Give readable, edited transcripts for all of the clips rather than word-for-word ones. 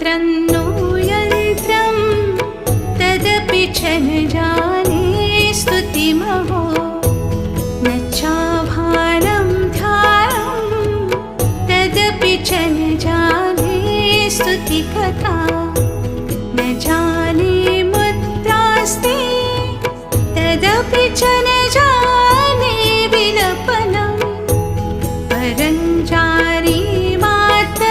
मन्त्रं नो यन्त्रं तदपि च न जाने स्तुतिमहो न चाभारं ध्यानं तदपि च न जाने स्तुतिकथा न जाने मुद्रास्ते तदपि च न जाने विलपनं परञ्जारी मात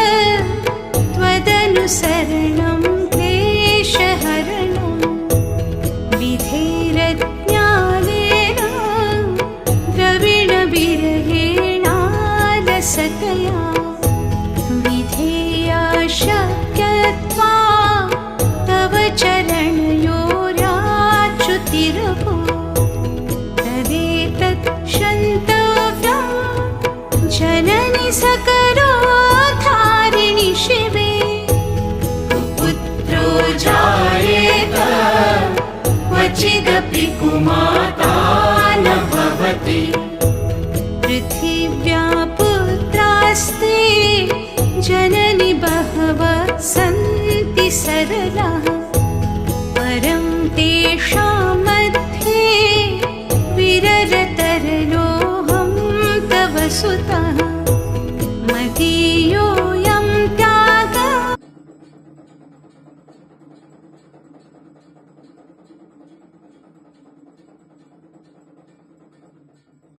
त्वदनुसरणं क्लेशहरणं विधेरज्ञानेन द्रविणविरहेणालसतया विधेया शक्यत्वा तव चरणयोराच्युतिरभो तदेतत् क्षन्तव्यं जननि सकरो धारिणि शिवे कुपुत्रो जायेत क्वचिदपि कुमाता न भवति पृथिव्या पुत्रास्ते जननि बहवः सन्ति सरलाः परं तेषां मध्ये विररतरलोऽहं तव सुतः